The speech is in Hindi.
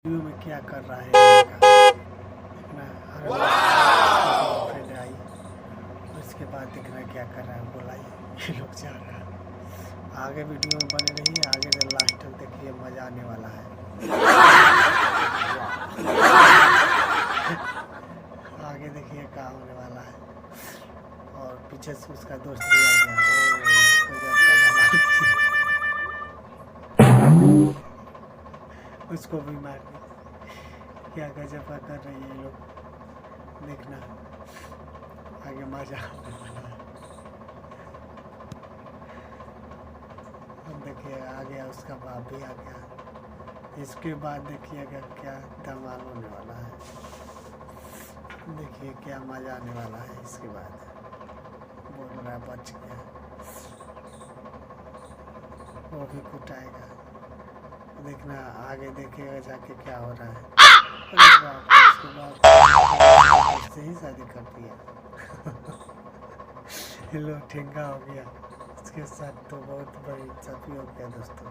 वीडियो में क्या कर रहा है देखना। फिर आई उसके बाद देखना क्या कर रहा है, बुलाइए ये लोग जा रहा है। आगे वीडियो में बने रहिए, आगे से लास्ट तक देखिए, मज़ा आने वाला है। आगे देखिए क्या होने वाला है। और पीछे से उसका दोस्त भी आ गया। उसको भी मार दिया। क्या गजब का कर रही है ये लोग, देखना आगे मजा आने वाला है। अब देखिए आ गया, उसका बाप भी आ गया। इसके बाद देखिएगा क्या धमाल होने वाला है। देखिए क्या मजा आने वाला है। इसके बाद बोल रहा है बच गया, वो भी कुटाएगा। देखना आगे देखिएगा जाके क्या हो रहा है। उसके बाद उससे ही शादी कर दिया। लो ठेंगा हो गया, इसके साथ तो बहुत बड़ी चापी हो गया दोस्तों।